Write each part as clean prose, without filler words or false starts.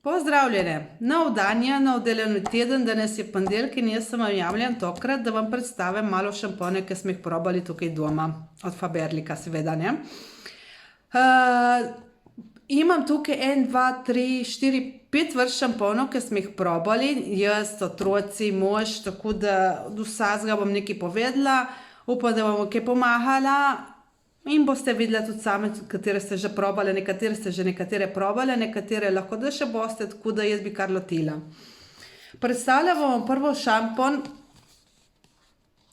Pozdravljene, nov dan je, nov delovni teden, danes je ponedeljek in jaz sem vam javljam tokrat, da vam predstavim malo šampone, ki smo jih probali tukaj doma, od Faberlica seveda, ne. Imam tukaj 1, 2, 3, 4, 5 vrst šamponov, ki smo jih probali, jaz, otroci, mož, tako da od vsakega bom nekaj povedala, upam, da bom kaj pomahala. In boste videli tudi same, katere ste že probali, nekatere probali, nekatere lahko da še boste, tako da jaz bi kar lotila. Predstavljam vam prvo šampon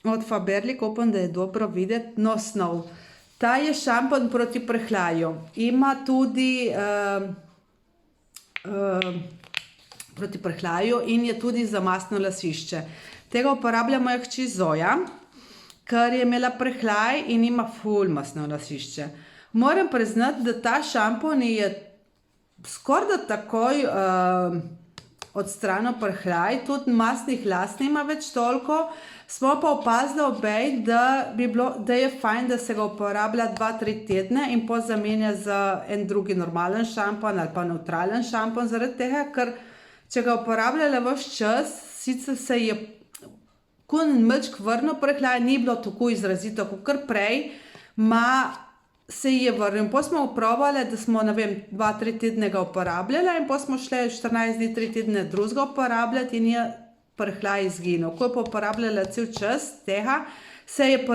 od Faberlica, upam, da je dobro videti, No Snow. Ta je šampon proti prhljaju. Ima tudi proti prhljaju in je tudi za mastno lasišče. Tega uporablja moja hči Zoja, ker je imela prhljaj in ima ful mastno lasišče. Moram priznati, da ta šampon je skoraj da takoj odstranil prhljaj, tudi mastnih las nima več toliko, smo pa opazili obej, da je fajn, da se ga uporablja 2-3 tedne in potem zamenja za en drugi normalen šampon ali pa nevtralen šampon, zaradi tega, ker če ga uporabljala ves čas, sicer se je malček vrnil prhljaj, ni bilo tako izrazito, kot prej, se je vrnil. Potem smo probali, da smo, ne vem, 2-3 tedne ga uporabljali in potem smo šli 14 dni, 3 tedne drugega uporabljati in je prhljaj izginil. Ko je pa uporabljala cel čas tega, se je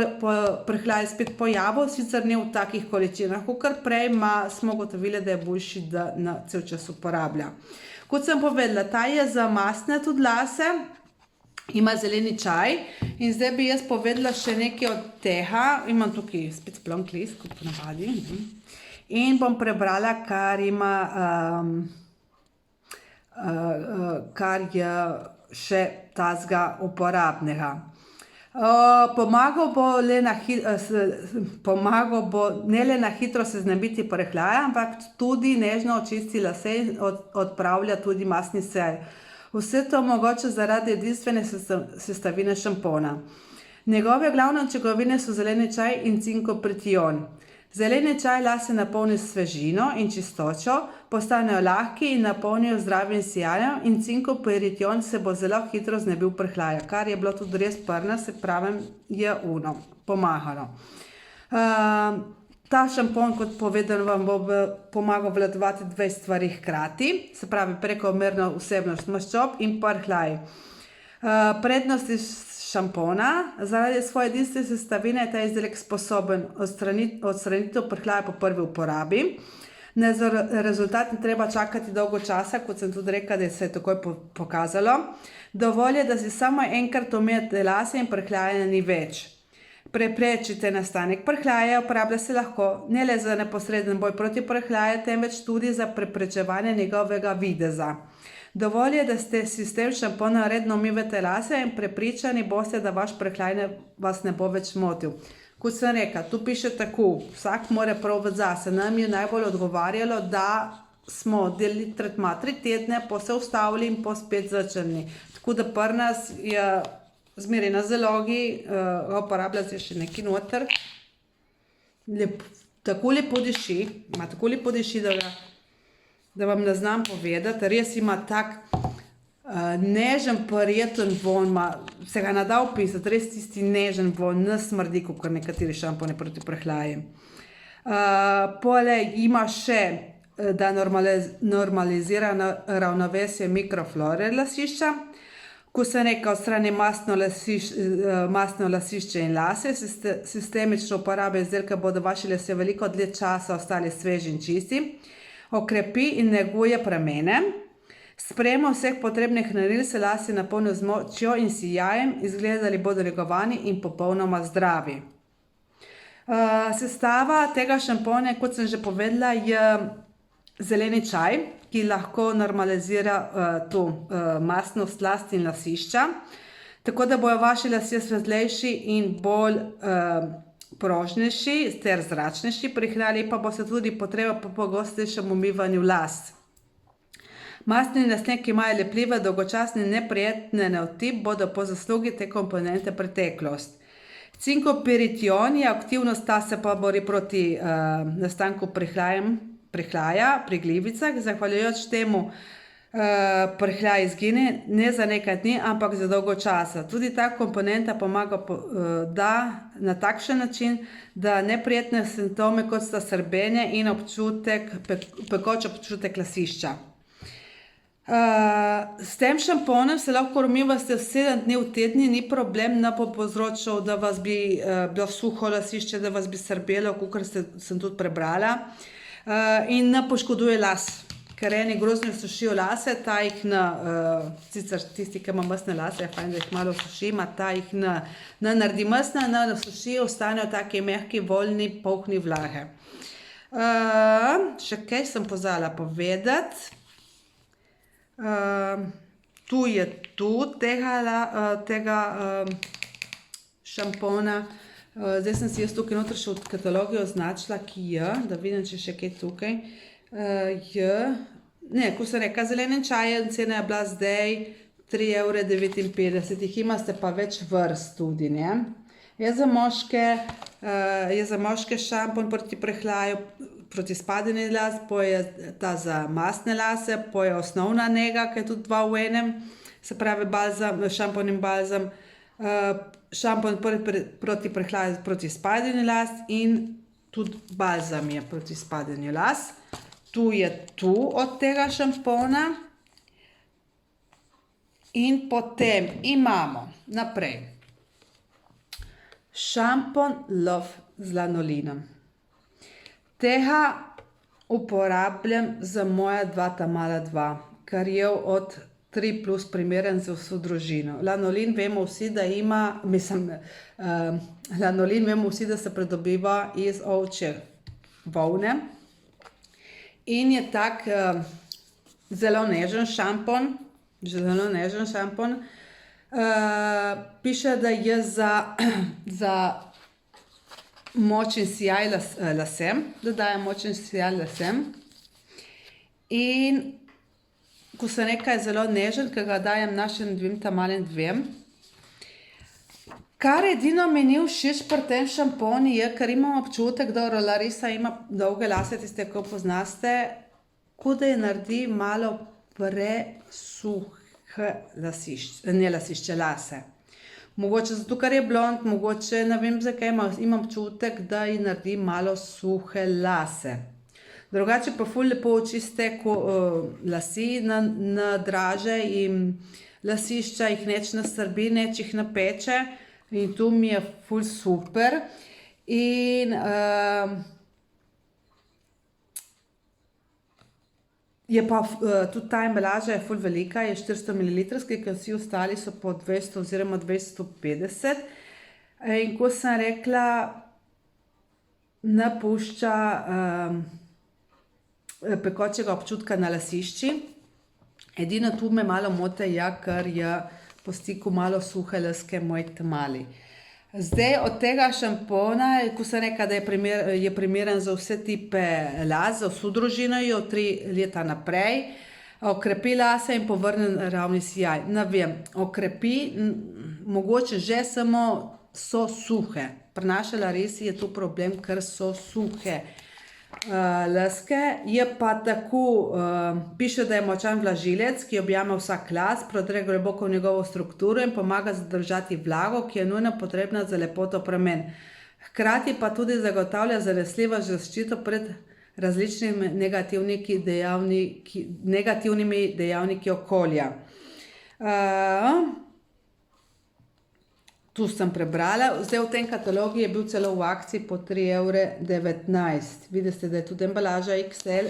prhljaj spet pojavil, sicer ne v takih količinah, kot prej, smo gotovili, da je boljši, da na cel čas uporablja. Kot sem povedala, ta je za mastne tudi lase, ima zeleni čaj in zdaj bi jaz povedala še nekaj od tega. Imam tukaj spet plonk list, kot ponavadi. In bom prebrala, kar je še tazga uporabnega. Pomagal bo ne le na hitro se znebiti prhljaja, ampak tudi nežno očisti lase in odpravlja tudi mastni sej. Vse to mogoče zaradi edinstvene sestavine šampona. Njegove glavne učinkovine so zeleni čaj in cinkoprition. Zeleni čaj lase napolni s svežino in čistočo, postanejo lahki in napolnijo zdravim sijajem in cinkoprition se bo zelo hitro znebil prhljaja, kar je bilo tudi res prna, se pravim, je pomagalo. Ta šampon, kot povedano, vam bo pomagal obvladovati 2 stvari hkrati, se pravi prekomerno vsebnost maščob in prhljaj. Prednosti šampona: zaradi svoje edinstvene sestavine je ta izdelek sposoben odstranitev prhljaja po prvi uporabi. Za rezultat ni treba čakati dolgo časa, kot sem tudi rekla, da se je takoj pokazalo. Dovolj je, da si samo enkrat umijete lase in prhljaja ni več. Preprečite nastanek prhljaja, uporablja se lahko ne le za neposreden boj proti prhljaju, temveč tudi za preprečevanje njegovega videza. Dovolj je, da ste si s tem šamponom redno umivate lase in prepričani boste, da vaš prhljaj vas ne bo več motil. Kot sem rekla, tu piše tako, vsak mora probati zase. Nam je najbolj odgovarjalo, da smo delili tretma 3 tedne, po se ustavili in po spet začeli. Tako da pri nas je zmeri na zalogi, ga uporabljate še nekaj noter. Tako lepo diši, ima tako lepo diši, da vam ne znam povedati. Res ima tak nežen, prijeten vonj, se ga ne da opisati, res tisti nežen vonj, ne smrdi, kot nekateri šamponi proti prhljajem. Poleg ima še, da normalizira ravnovesje mikroflore lasišča. Ko sem rekla, odstrani mastno lasišče in lase, sistemično uporabe izdelka bodo vaši lasje veliko dlje časa ostali sveži in čisti, okrepi in neguje pramene. S sprejemom vseh potrebnih hranil se lasje napolnijo z močjo in sijajem, izgledali bodo negovani in popolnoma zdravi. Sestava tega šampona, kot sem že povedala, je zeleni čaj, ki lahko normalizira to mastnost las in lasišča, tako da bojo vaši lasje svetlejši in bolj prožnejši ter zračnejši, prihrali pa bo se tudi potreba po pogostejšem umivanju las. Mastni nasneki imajo lepljive, dolgočasne in neprijetne na otip, bodo po zaslugi te komponente preteklost. Cinkoprition je aktivnost, ta se pa bori proti nastanku prhljaja pri glivicah, zahvaljujoč temu prhljaj izgine, ne za nekaj dni, ampak za dolgo časa. Tudi ta komponenta pomaga da na takšen način, da neprijetne simptome, kot sta srbenje in pekoč občutek lasišča. S tem šamponom se lahko umivate 7 dni v tednu, ni problem, ne bo povzročal, da vas bi bilo suho lasišče, da vas bi srbelo, kakor sem tudi prebrala, in ne poškoduje las. Ker eni grozno sušijo lase, ta jih sicer tisti, ki ima mastne lase, je fajn, da jih malo suši, ta jih ne naredi mastne, ne suši, ostanejo taki mehki, voljni, polhni vlage. Še kaj sem pozala povedati. Tu je tega šampona. Zdaj sem si jaz tukaj noter še od kataloga označila, ki je, da vidim, če še kaj tukaj. Ko sem rekla, zelenen čaj, cena je bila zdaj 3,59 €, jih imate pa več vrst tudi, ne. Je za moške šampon proti prehljaju, proti spadanju las, po je ta za mastne lase, po je osnovna nega, ki je tudi 2 v enem, se pravi šampon in balzam, šampon proti prehljaju, proti spadanju las in tudi balzam je proti spadanju las. Tu je od tega šampona in potem imamo naprej šampon Love z lanolinom. Tega uporabljam za moja 2 ta-mala 2, kar je od 3+ primeren za vso družino. Lanolin vemo vsi, da ima, lanolin vemo vsi, da se pridobiva iz ovčje volne. In je tak zelo nežen šampon, piše, da je za močen sijaj lasem, da daje močen sijaj lasem. In ko sem rekla, je zelo nežen, ker ga dajem našim 2 ta-malim 2. Kar edino mi ni všeč pri tem šamponu je, ker imam občutek, da Larisa ima dolge lase, tiste, ko poznaste, kot da je naredi malo presuhe lase. Mogoče zato, ker je blond, mogoče ne vem zakaj, imam občutek, da ji naredi malo suhe lase. Drugače pa ful lepo očiste lasi, nadraže in lasišča, jih neč nasrbi, neč jih napeče. In tu mi je ful super. In je pa tudi ta embalaža je ful velika, je 400 ml, ker vsi ostali so po 200 oziroma 250. In ko sem rekla, ne pušča pekočega občutka na lasišči. Edino tu me malo mote, ker je po stiku malo suhe laske moj ta-mali. Zdaj od tega šampona, ko sem rekla, da je primeren za vse tipe las, za vso družino, je od 3 leta naprej, okrepi lase in povrne naravni sijaj. Ne vem, okrepi, mogoče že samo so suhe. Pri naši Larisi je tu problem, ker so suhe laske. Je pa tako, piše, da je močan vlažilec, ki objame vsak las, prodre globoko v njegovo strukturo in pomaga zadržati vlago, ki je nujno potrebna za lepoto pramen. Hkrati pa tudi zagotavlja zanesljivo zaščito pred različnimi negativnimi dejavniki okolja. Tu sem prebrala, zdaj v tem katalogu je bil celo v akciji po 3,19 €. Vidite, da je tudi embalaža XL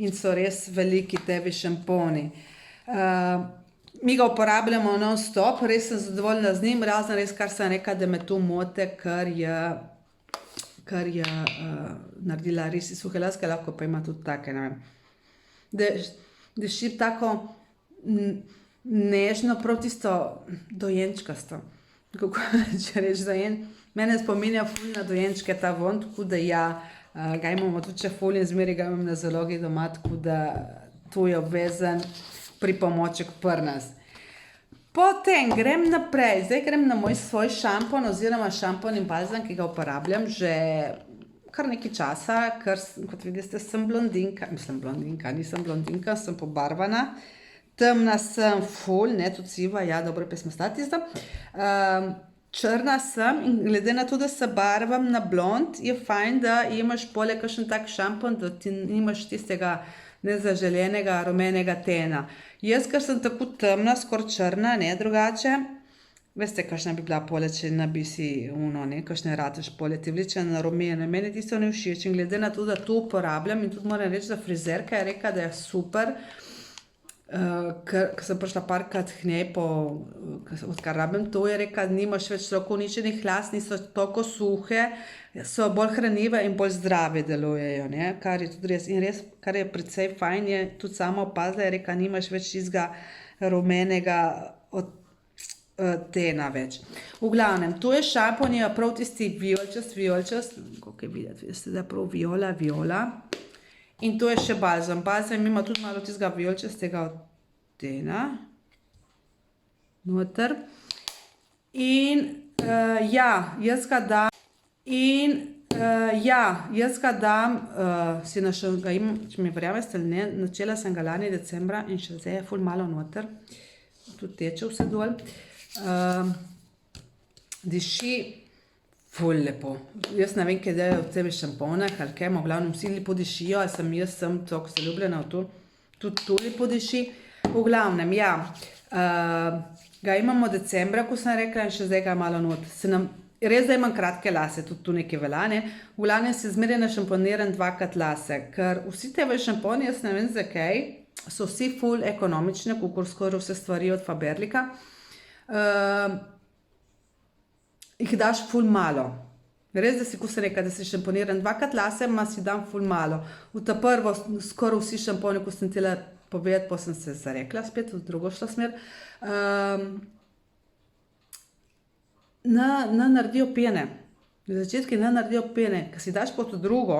in so res veliki tebi šamponi. Mi ga uporabljamo non-stop, res sem zadovoljna z njim, razen res, kar sem rekla, da me tu mote, ker je naredila res suhe laske, lahko pa ima tudi take, ne vem. Da šip tako nežno, prav tisto dojenčkasto. Kako če reči dojen, mene spominja ful na dojenčke ta von, tako da ja, ga imamo tudi še ful in zmeri ga imam na zalogi doma, tako da tu je obvezen pripomoček pri nas. Potem grem naprej, zdaj grem na moj svoj šampon oziroma šampon in balzam, ki ga uporabljam že kar nekaj časa, ker kot vidite sem blondinka, nisem blondinka, sem pobarvana. temna sem ful, ne, tudi siva, ja, dobro pesma sta tista. Črna sem in glede na to, da se barvam na blond, je fajn, da imaš poleg kakšen tak šampon, da ti nimaš tistega nezaželenega rumenega tena. Jaz, ker sem tako temna, skoraj črna, ne drugače, veste, kakšna bi bila poleg, če bi si kakšne rateš poleg, ti vliče na rumeno. Meni tisto ne všeč in glede na to, da to uporabljam in tudi moram reči, da frizerka je rekla, da je super, ker sem prišla parkrat k njej, odkar rabim to, je rekla, da nimaš več toliko uničenih las, niso toliko suhe, so bolj hranljive in bolj zdrave delujejo, ne? Kar je tudi res. In res, kar je precej fajn, je tudi sama opazila, je rekla, nimaš več tistega rumenega tena več. V glavnem, to je šampon, je prav tisti vijolčast, koliko je videti, veste, da je prav viola. In to je še balzam. Balzam ima tudi malo tistega vijolčastega odtena noter. In jaz ga dam, če mi verjameste ali ne, načela sem ga lani decembra in še zdaj je ful malo noter. Tudi teče vse dol. Diši ful lepo. Jaz ne vem, kaj da je v tebi šamponah ali kaj, v glavnem vsi lepo dišijo, ali jaz sem toliko zaljubljena v to. Tudi to lepo diši. V glavnem, ga imamo decembra, ko sem rekla, in še zdaj ga malo not. Res, da imam kratke lase, tudi tu nekaj velja, ne. V glavnem se zmeraj našamponiram dvakrat lase, ker vsi te šamponi, jaz ne vem zakaj, so vsi ful ekonomični, kakor skoraj vse stvari od Faberlika. Jih daš ful malo. Res, da si, ko sem rekla, da si šamponiram dvakrat lase, ma si dam ful malo. V ta prvo, skoraj vsi šamponi, ko sem tela povedati, pa sem se zarekla spet, v drugo šla smer, ne naredijo pene. Na začetku ne naredijo pene, ko si daš pot v drugo,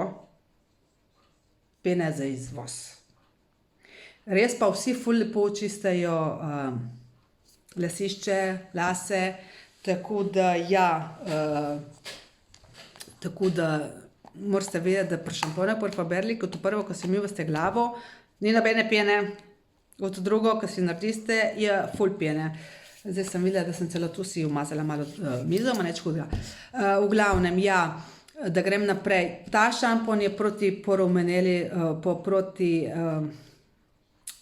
pene za izvoz. Res pa vsi ful lepo čistajo lasišče, lase, tako da morate vedeti, da pri šamponu pri Faberliku, to prvo, ko si umivate glavo, ni nobene pene, od drugo, ko si narediste, je ful pene. Zdaj sem videla, da sem celo tu si umazala malo mizo, ma nič hudega. V glavnem, da grem naprej. Ta šampon je proti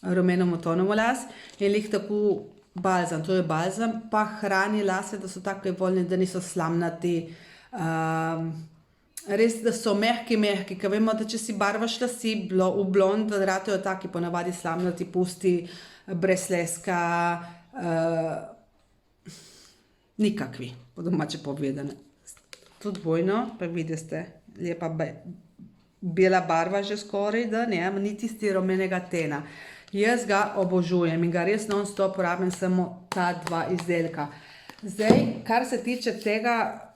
rumenemu tonu las in lih tako balzam, to je balzam, pa hrani lase, da so tako voljni, da niso slamnati. Res, da so mehki, ker vemo, da če si barvaš lasi v blond, da ratejo taki ponavadi slamnati, pusti, brez leska, nikakvi, po domače povedane. Tudi dvojno, pa vidite, lepa bela barva že skoraj, da ne, ni tisti rumenega tena. Jaz ga obožujem in ga res non-stop porabim samo ta dva izdelka. Zdaj, kar se tiče tega,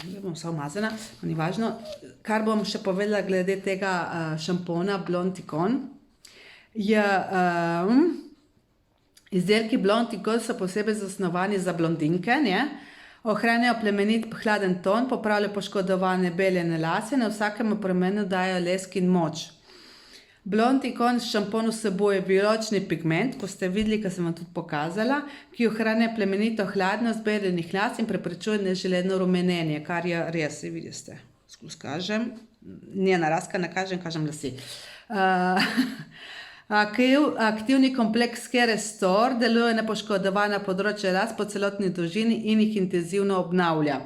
zdaj bom vsa umazana, ni važno, kar bom še povedala glede tega šampona Blond Icon, je izdelki Blond Icon so posebej zasnovani za blondinke, ne? Ohranjajo plemenit hladen ton, popravljajo poškodovane beljene lase, na vsakemu premenu dajo lesk in moč. Blond Icon šampon vsebuje vijolični pigment, ko ste videli, ko sem vam tudi pokazala, ki ohranja plemenito hladnost beljenih las in preprečuje neželeno rumenenje, kar je res, vidite, skus kažem, ne narazka, ne kažem lasi. Aktivni kompleks Care Restore deluje na poškodovana področja las po celotni dolžini in jih intenzivno obnavlja.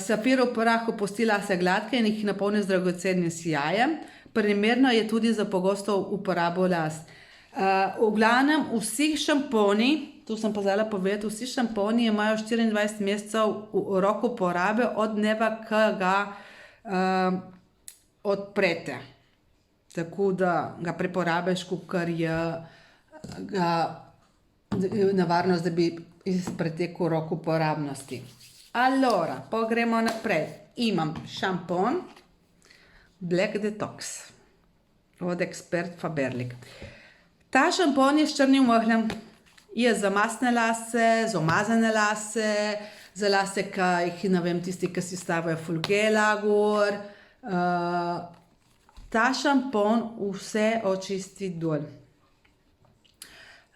Safir v prahu pusti lase gladke in jih napolni z dragocenim sijajem. Primerno je tudi za pogosto uporabo las. V glavnem, vsi šamponi, tu sem pozvala povedati, vsi šamponi imajo 24 mesecev rok uporabe od dneva, ko ga odprete. Tako da ga preporabiš, kakor je nevarnost, da bi pretekel rok uporabnosti. Allora, pa gremo naprej. Imam šampon Black Detox od Expert Faberlic. Ta šampon je s črnim ogljem. Je za mastne lase, za umazane lase, za lase, ki jih, ne vem, tisti, ki si stavijo fulgela gor. Ta šampon vse očisti dol.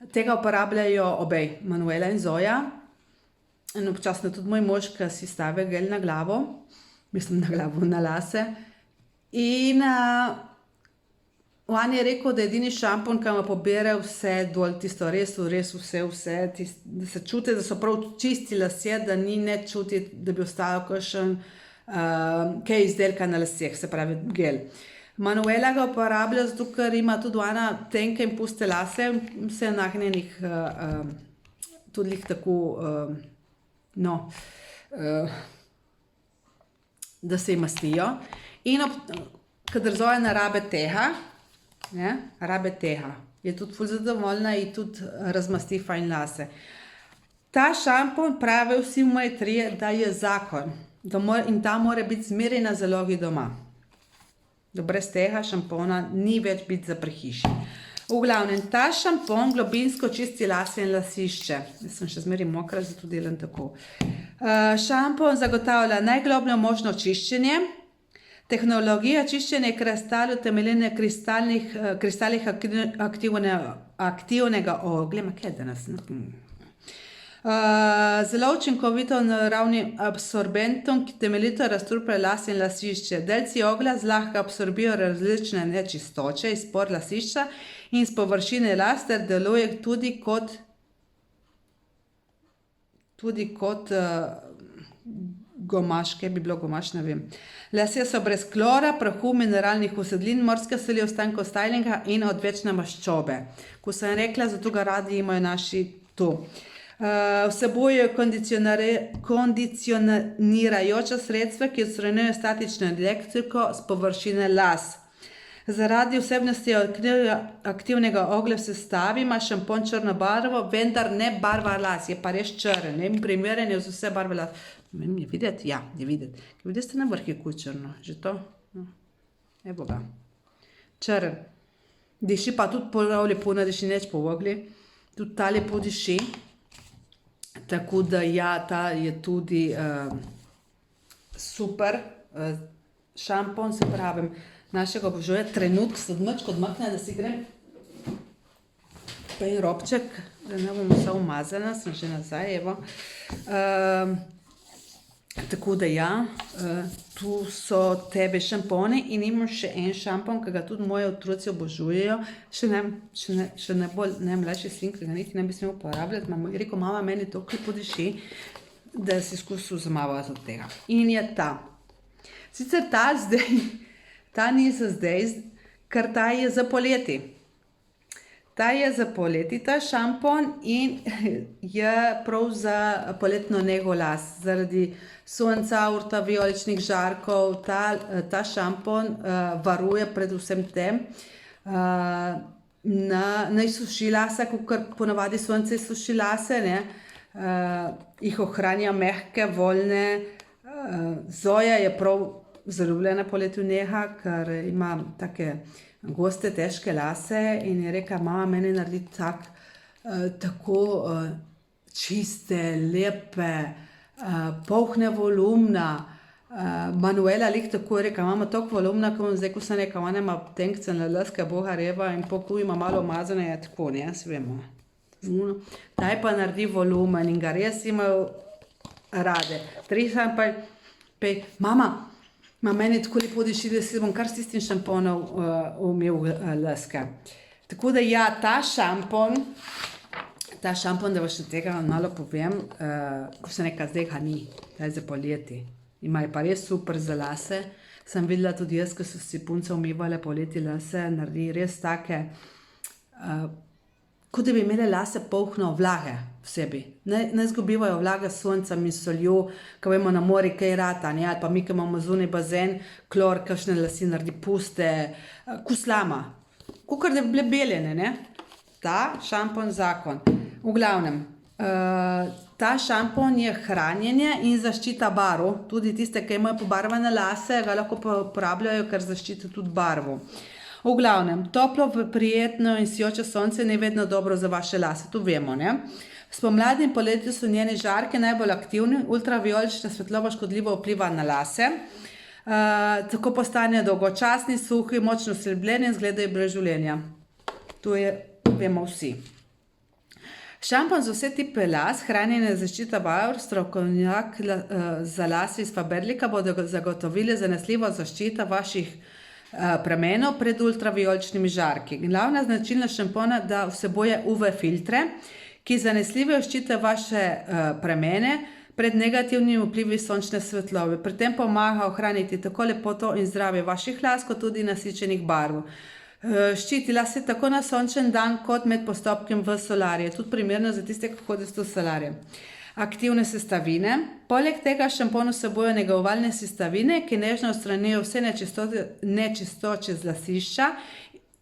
Tega uporabljajo obe, Manuela in Zoja. In občasno tudi moj mož, ki si stavi gel na glavo, mislim na glavo, na lase. In on je rekel, da je edini šampon, ki ima pobere vse dol, tisto res vse, da se čuti, da so prav čisti lasje, da ni ne čuti, da bi ostalo kakšen kaj izdelka na laseh, se pravi gel. Manuela ga uporablja zato, ker ima tudi ona tenke in puste lase, vse nagnjenih, tudi lih tako, da se jim mastijo. In kadar Zoja ne rabe teha, je tudi ful zadovoljna in tudi razmasti fajn lase. Ta šampon pravijo vsi moji trije, da je zakon. In ta mora biti zmeraj na zalogi doma. Da brez tega šampona ni več biti za prehiši. V glavnem, ta šampon globinsko čisti lase in lasišče. Jaz sem še zmeraj mokra, zato delam tako. Šampon zagotavlja najgloblje možno čiščenje. Tehnologija čiščenja kristalov temelji na kristalih aktivnega oglja. Kaj je danes? Zelo učinkovito naravnim absorbentom, ki temeljito razstrupljajo lase in lasišče. Delci oglja zlahka absorbijo različne nečistoče iz por lasišča in z površine las ter deluje tudi kot gomaš, kaj bi bilo gomaš, ne vem. Lasje so brez klora, prahu, mineralnih usedlin, morske soli, ostankov stylinga in odvečne maščobe. Ko sem rekla, zato ga radi imajo naši tu. Vsebuje kondicionirajoča sredstva, ki odstranjujejo statično elektriko s površine las. Zaradi vsebnosti aktivnega oglja v sestavi ima šampon črno barvo, vendar ne barva las, je pa res črn. Primeren je z vse barve las. Je videti? Ja, je videti. Vidite na vrhu črno, že to? Evo ga. Črn. Diši pa tudi prav lepo, ne diši neč po ogli. Tudi ta lepo diši. Tako da ja, ta je tudi super šampon, se pravim, našega obožuje. Trenutk se odmrčko odmakne, da si grem pa in robček, da ne bom vsa umazana, sem že nazaj, evo. Tako da ja, tu so tebe šamponi in imam še en šampon, ki ga tudi moji otroci obožujejo, še najmlajši sin, ki ga niti ne bi smel uporabljati. Je rekel, mama, meni to lepo diši, da si skusil zamavati od tega. In je ta. Sicer ta ni za zdaj, ker ta je za poleti. Ta je za poleti, ta šampon, in je prav za poletno nego las. Zaradi sonca, ultravijoličnih žarkov, ta šampon varuje pred vsem tem. Naj suši lase, kakor ponavadi sonce suši lase, jih ohranja mehke, voljne. Zoja je prav zaljubljena poleti v njega, ker ima take goste, težke lase in je rekla, mama, meni naredi tako čiste, lepe, polhne volumna. Manuela lih tako je rekla, mama, toliko volumna, zdaj, ko sem rekla, ona ima tenkce na laske, boga reva, in ko ima malo umazane, je tako, ne, si vemo. Taj pa naredi volumen in ga res imajo rade. Trisam pa, mama, meni tako lepo diši, da si bom kar s tistim šamponom umil laske. Tako da ja, ta šampon, da vas še tega malo povem, ko sem rekla, zdaj ga ni, ta je za poleti. Ima je pa res super za lase. Sem videla tudi jaz, ko so si punce umivale poleti lase, naredi res take, kot da bi imele lase polhno vlage v sebi. Ne zgubivajo vlage s soncem in soljo, ko vemo na mori kaj rata, ali pa mi, ki imamo zunaj bazen, klor, kakšne lasi naredi puste, kuslama. Kakor da bi bile beljene, ne? Ta šampon zakon. V glavnem, ta šampon je hranjenje in zaščita barv. Tudi tiste, ki imajo pobarvane lase, ga lahko uporabljajo, ker zaščita tudi barvo. V glavnem, toplo, prijetno in sijoče sonce ni vedno dobro za vaše lase, to vemo, ne? Spomladi in poleti so njeni žarki najbolj aktivni, ultravijolična svetloba škodljivo vpliva na lase, tako postanejo dolgočasni, suhi, močno srbljeni in izgledajo brez življenja. To je, vemo vsi. Šampon za vse tipe las, hranjene zaščita Bauer, strokovnjak za lase iz Faberlica bodo zagotovili zanesljivo zaščito vaših pramenov pred ultravijoličnimi žarki. Glavna značilnost šampona, da vsebuje UV filtre, ki zanesljivo ščite vaše pramene pred negativnimi vplivi sončne svetlobe. Pri tem pomaga ohraniti tako lepoto in zdravje vaših las, kot tudi nasičenih barv. Ščiti lase tako na sončen dan, kot med postopkom v solarije. Tudi primerno za tiste, ki hodite v solarije. Aktivne sestavine. Poleg tega šampon vsebuje negovalne sestavine, ki nežno odstranijo vse nečistoče z lasišča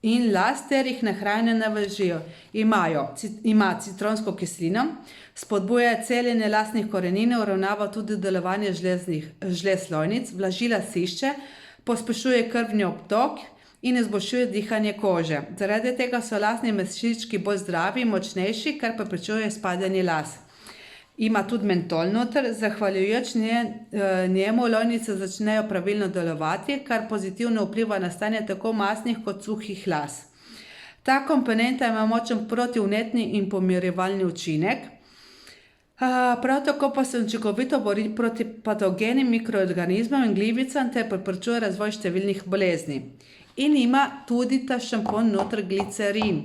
in las ter jih na hrane navlažijo. Ima citronsko kislino, spodbuja celjenje lasnih korenin, uravnava tudi delovanje žlez lojnic, vlaži lasišče, pospešuje krvni obtok in izboljšuje dihanje kože. Zaradi tega so lasni mešički bolj zdravi in močnejši, kar preprečuje izpadanje las. Ima tudi mentol noter, zahvaljujoč njemu lojnice začnejo pravilno delovati, kar pozitivno vpliva na stanje tako masnih kot suhih las. Ta komponenta ima močen protivnetni in pomirjevalni učinek. Prav tako pa se učinkovito bori proti patogenim mikroorganizmom in glivicam ter preprečuje razvoj številnih bolezni. In ima tudi ta šampon noter glicerin.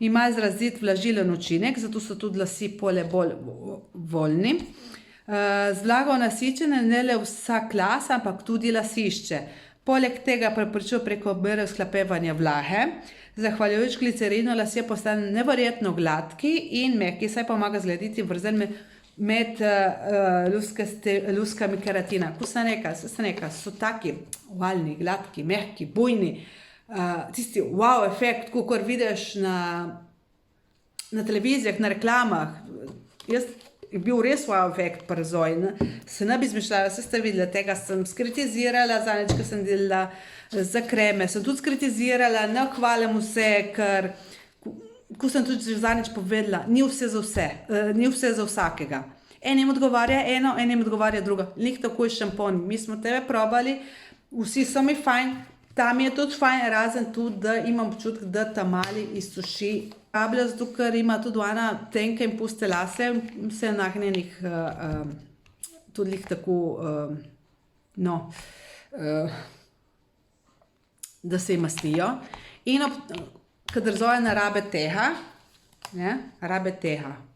Ima izrazit vlažilen učinek, zato so tudi lasi bolj voljni. Z vlago nasičene ne le vsak las, ampak tudi lasišče. Poleg tega preprečuje prekomerne sklapevanje vlage. Zahvaljujoč glicerinu lasje postane neverjetno gladki in mehki, saj pomaga zgladiti vrzel med luskami keratina. Ko sem rekla, so taki ovalni, gladki, mehki, bujni, tisti wow efekt, kakor vidiš na televizijah, na reklamah. Jaz je bil res wow efekt pri Zoji. Se ne bi izmišljala, vse ste videli, tega sem skritizirala, zadnjič, ko sem delala za kreme, sem tudi skritizirala, ne hvalim vse, ker ko sem tudi zadnjič povedala, ni vse za vse, ni vse za vsakega. Enim odgovarja eno, enim odgovarja drugo. Lik tako je šampon. Mi smo tebe probali, vsi so mi fajn, tam je tudi fajn, razen tudi, da imam občutek, da ta mali izsuši kablja, zato ker ima tudi ona tenke in puste lase, vse nahnjenih, tudi lik tako, da se jim mastijo. In kadar Zoja ne rabe teha,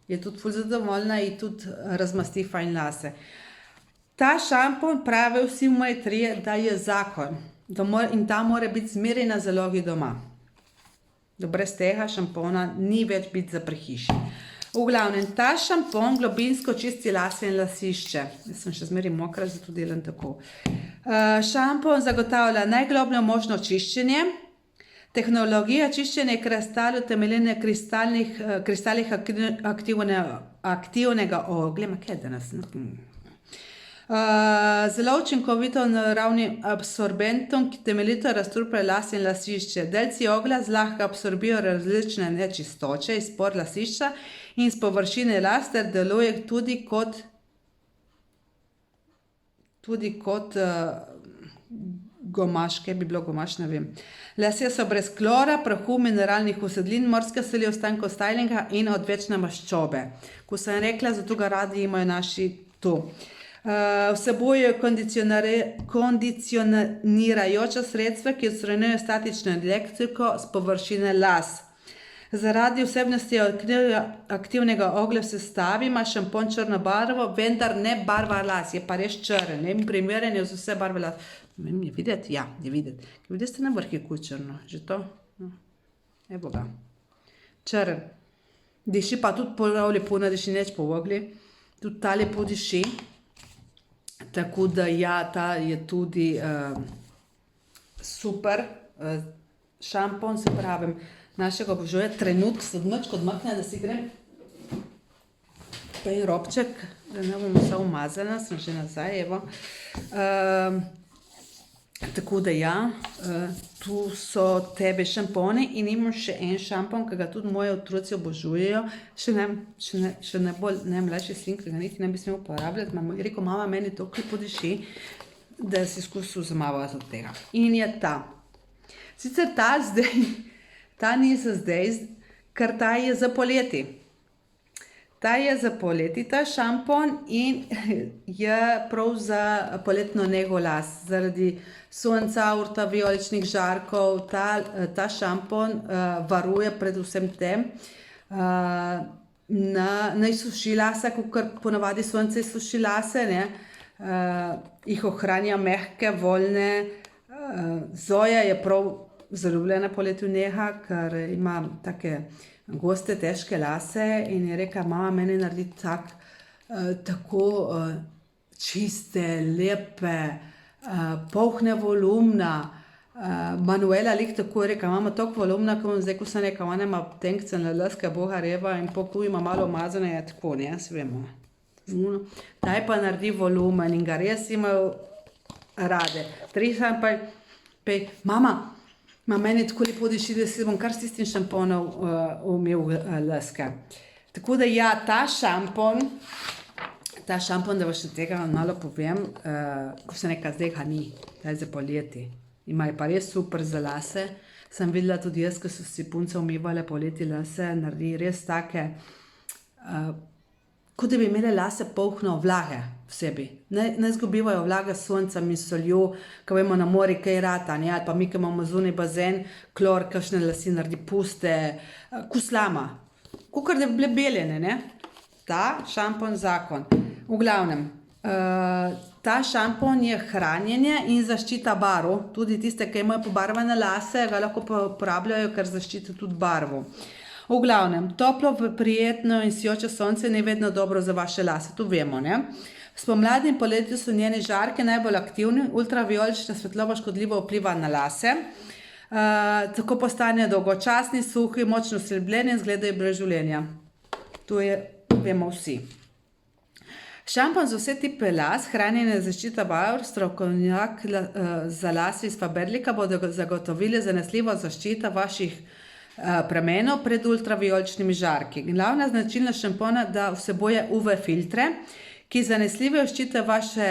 je tudi ful zadovoljna in tudi razmasti fajn lase. Ta šampon pravi vsi moji trije, da je zakon. In ta mora biti zmeraj na zalogi doma. Da brez tega šampona ni več biti za prehiši. V glavnem, ta šampon globinsko čisti lase in lasišče. Jaz sem še zmeraj mokra, zato delam tako. Šampon zagotavlja najgloblje možno čiščenje. Tehnologija čiščenja kristalov temelji na kristalih aktivnega oglja. Kaj je danes? Zelo učinkovito naravnim absorbentom, ki temeljito razstrupljajo lase in lasišče. Delci oglja zlahka absorbijo različne nečistoče iz por lasišča in z površine las ter deluje tudi kot gomaš, kaj bi bilo gomaš, ne vem. Lasje so brez klora, prahu, mineralnih usedlin, morske soli, ostankov stylinga in odvečne maščobe. Ko sem rekla, zato ga radi imajo naši tu. Vsebujejo kondicionirajoča sredstva, ki odstranjujejo statično elektriko s površine las. Zaradi vsebnosti aktivnega oglja v sestavi ima šampon črno barvo, vendar ne barva las, je pa res črn. Primeren je za vse barve las. Je videti? Ja, je videti. Vidite na vrhu je črno, že to? Evo ga. Črn. Diši pa tudi prav lepo, ne diši neč po ogli. Tudi ta lepo diši. Tako da ja, ta je tudi super šampon, se pravim, našega obožuje. Trenutk se odmrčko odmakne, da si grem pej robček, da ne bom vsa umazana, sem že nazaj, evo. Tako da ja, tu so tebe šamponi in imam še en šampon, ki ga tudi moji otroci obožujejo, še najbolj najmlajši sin, ki ga niti ne bi smel uporabljati, je rekel, mama, meni to kar podiši, da si skusil zamavati od tega. In je ta. Sicer ta ni za zdaj, ker ta je za poleti. Ta je za poleti ta šampon in je prav za poletno nego las. Zaradi sonca, ultravijoličnih žarkov ta šampon varuje predvsem tem. Naj suši lase, kakor ponavadi sonce suši lase, ne? Jih ohranja mehke, voljne. Zoja je prav zaljubljena poleti v njega, ker ima take goste, težke lase in je rekla, mama, meni naredi tako čiste, lepe, polhne volumna. Manuela lik tako je rekla, mama, toliko volumna, zdaj, ko sem rekla, ona ima tenkcene laske, boga reva in pokoj ima malo umazane, je tako, ne, jaz vemo. Taj pa naredi volumen in ga res imajo rade. Trisam pa, mama, meni tako lepo diši, da si bom kar s tistim šamponom umil laske. Tako da ja, ta šampon, da vas še tega malo povem, ko sem rekla, zdaj ga ni, ta je za poleti. Ima je pa res super za lase. Sem videla tudi jaz, ko so si punce umivale poleti lase, naredi res take, kot da bi imele lase polhno vlage v sebi. Ne zgubivajo vlage s soncem in soljo, ko vemo na mori kaj rata, ne? Ali pa mi, ki imamo zunaj bazen, klor, kakšne lasi naredi puste, kuslama. Kakor da bi bile beljene, ne? Ta šampon zakon. V glavnem, ta šampon je hranjenje in zaščita barv. Tudi tiste, ki imajo pobarvane lase, ga lahko uporabljajo, ker zaščita tudi barvo. V glavnem, toplo, prijetno in sijoče sonce ni vedno dobro za vaše lase, to vemo, ne? Spomladi in poleti so njeni žarki najbolj aktivni, ultravijolična svetloba škodljivo vpliva na lase, tako postanejo dolgočasni, suhi, močno srbljeni in izgledajo brez življenja. To je, vemo vsi. Šampon za vse tipe las, hranjenje zaščita barv, strokovnjak za lase iz Faberlica bodo zagotovili zanesljivo zaščito vaših pramenov pred ultravijoličnimi žarki. Glavna značilnost šampona, da vsebuje UV filtre, ki zanesljivo ščitijo vaše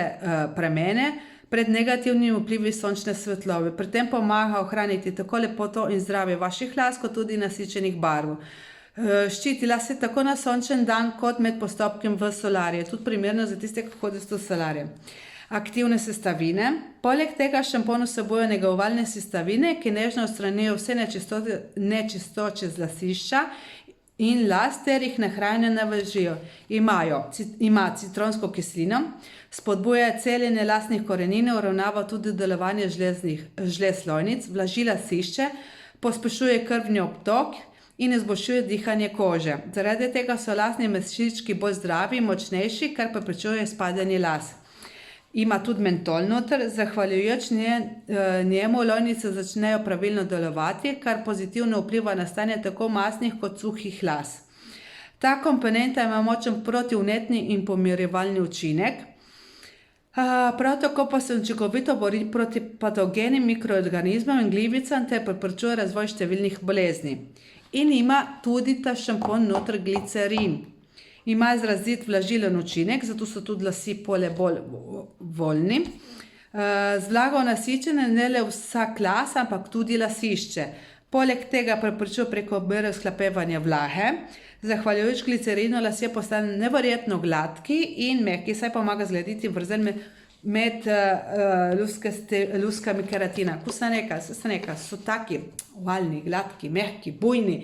pramene pred negativnimi vplivi sončne svetlobe. Pri tem pomaga ohraniti tako lepoto in zdravje vaših las, kot tudi nasičenih barv. Ščiti lase tako na sončen dan, kot med postopkom v solarije. Tudi primerno za tiste, ki hodijo v solarije. Aktivne sestavine. Poleg tega šampon vsebuje negovalne sestavine, ki nežno odstranijo vse nečistoče z lasišča in las ter jih na hrane navlažijo. Ima citronsko kislino, spodbuja celjenje lasnih korenin, uravnava tudi delovanje žlez lojnic, vlaži lasišče, pospešuje krvni obtok in izboljšuje dihanje kože. Zaradi tega so lasni mešički bolj zdravi in močnejši, kar preprečuje izpadanje las. Ima tudi mentol noter, zahvaljujoč njemu lojnice začnejo pravilno delovati, kar pozitivno vpliva na stanje tako masnih kot suhih las. Ta komponenta ima močen protivnetni in pomirjevalni učinek. Prav tako pa se učinkovito bori proti patogenim mikroorganizmom in glivicam ter preprečuje razvoj številnih bolezni. In ima tudi ta šampon noter glicerin. Ima izrazit vlažilen učinek, zato so tudi lasje bolj voljni. Z vlago nasičene ne le vsak las, ampak tudi lasišče. Poleg tega preprečuje prekomerne izhlapevanje vlage. Zahvaljujoč glicerinu lasje postanejo neverjetno gladki in mehki, saj pomaga zgladiti vrzel med luskami keratina. Ko sem rekla, so taki ovalni, gladki, mehki, bujni.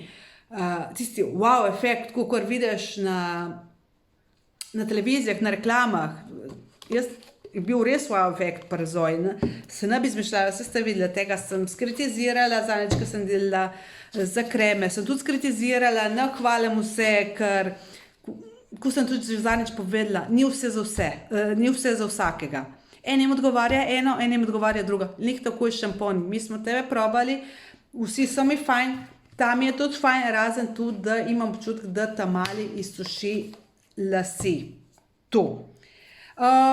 Tisti wow efekt, kakor vidiš na televizijah, na reklamah. Jaz je bil res wow efekt pri Zoji. Se ne bi izmišljala, vse ste videli, tega sem skritizirala, zadnjič, ko sem delala za kreme, sem tudi skritizirala, ne hvalim vse, ker ko sem tudi zadnjič povedala, ni vse za vse, ni vse za vsakega. Enim odgovarja eno, enim odgovarja drugo. Nik tako je šampon. Mi smo tebe probali, vsi so mi fajn. Tam je tudi fajn, razen tudi, da imam občutek, da ta mali izsuši lasi. To.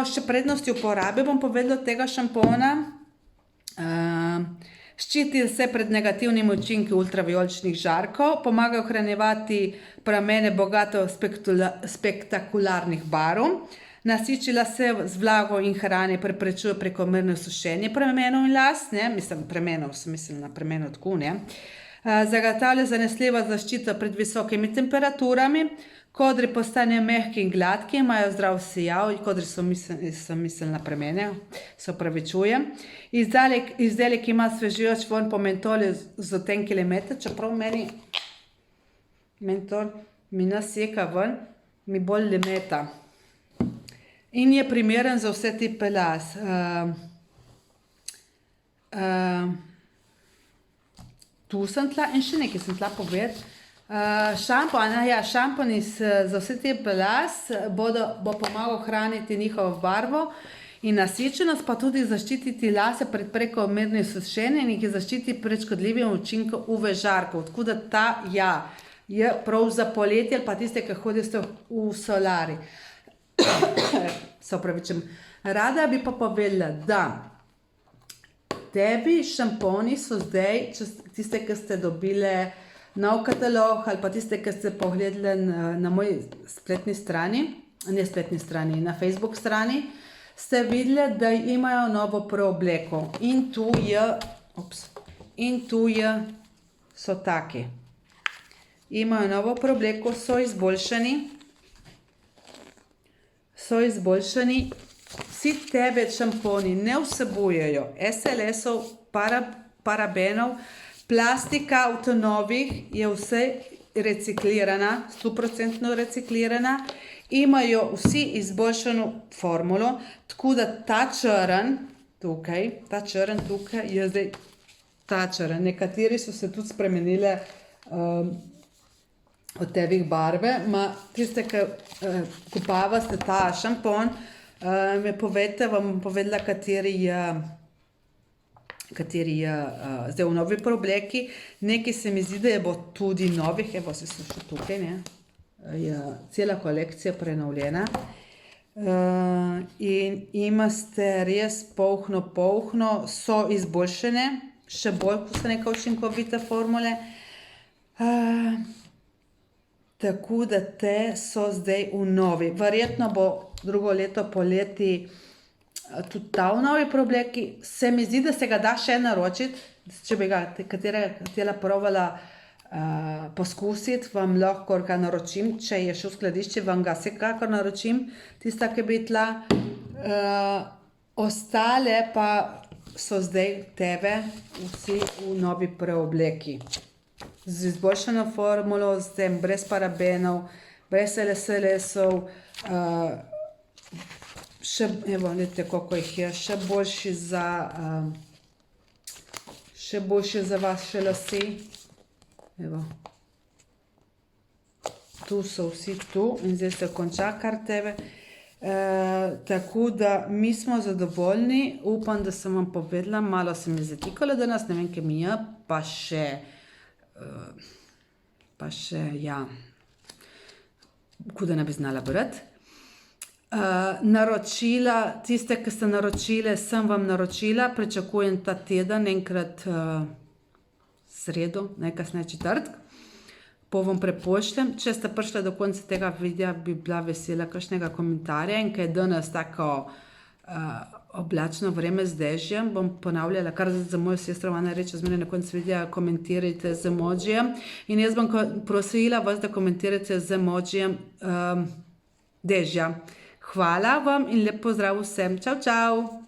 Še prednosti uporabe bom povedala tega šampona. Ščiti se pred negativnimi učinki ultravijoličnih žarkov, pomaga ohranjevati pramene bogato spektakularnih barv, nasiči lase z vlago in hrane, preprečuje prekomerno sušenje pramenov in las, ne, mislim, premenov, sem mislila na premenov tako, ne. Zagotavlja zanesljivo zaščito pred visokimi temperaturami, kodri postanejo mehki in gladki, imajo zdrav sijav, kodri so miselni na premene, se opravičujem. Izdelek ima svežujoč vonj po mentolu z odtenki limete, čeprav meni mentol mi naseka ven, mi bolj limeta. In je primeren za vse tipe las. Tu sem tla in še nekaj sem tla povedati. Šampon za vse tipe las bo pomagal ohraniti njihovo barvo in nasečenost, pa tudi zaščititi lase pred prekomernim sušenjem in jih zaščititi pred škodljivim učinkom UV žarkov. Tako da ta je prav za poletje ali pa tiste, ki hodite v solari. Se opravičujem. Rada bi pa povedala, da tebi šamponi so zdaj, tiste, ki ste dobili nov katalog ali pa tiste, ki ste pogledali na moji spletni strani, na Facebook strani, ste videli, da imajo novo preobleko. In tu so taki. Imajo novo preobleko, so izboljšani. Vsi tebi šamponi ne vsebujejo SLS-ov, parabenov, plastika v novih je vse reciklirana, 100% reciklirana, imajo vsi izboljšano formulo, tako da ta črn tukaj je zdaj ta črn. Nekateri so se tudi spremenile od tevih barve, tiste, ki kupavate ta šampon, me povejte, vam bom povedala, kateri je zdaj v novi preobleki. Nekaj se mi zdi, da je bo tudi novih, evo se so še tukaj, je cela kolekcija prenovljena. In imate res polhno, so izboljšene, še bolj, ko so neka učinkovite formule. Tako da te so zdaj v novi. Verjetno bo drugo leto poleti tudi ta v novi preobleki. Se mi zdi, da se ga da še naročiti. Če bi ga katera provala poskusiti, vam lahko ga naročim. Če je še v skladišče, vam ga vsekakor naročim. Tista, ki bi tla. Ostale pa so zdaj tebe vsi v novi preobleki. Z izboljšano formulo, z tem brez parabenov, brez SLS-ov, še, evo, vidite, koliko jih je, še boljši za vaše lase. Evo. Tu so vsi tu in zdaj se konča kar tebe. Tako da mi smo zadovoljni, upam, da sem vam povedala, malo se mi zatikalo danes, ne vem, kaj mi je, pa še, kuda ne bi znala brati. Naročila, tiste, ki ste naročile, sem vam naročila, pričakujem ta teden, enkrat sredo, najkasneje četrtek, vam prepošljem. Če ste prišli do konca tega videa, bi bila vesela kakšnega komentarja in kaj je danes tako oblačno vreme z dežjem, bom ponavljala, kar za mojo sestro Ana reče, zmeraj na koncu videa komentirajte z emojijem in jaz bom prosila vas, da komentirate z emojijem dežja. Hvala vam in lep pozdrav vsem. Čau, čau!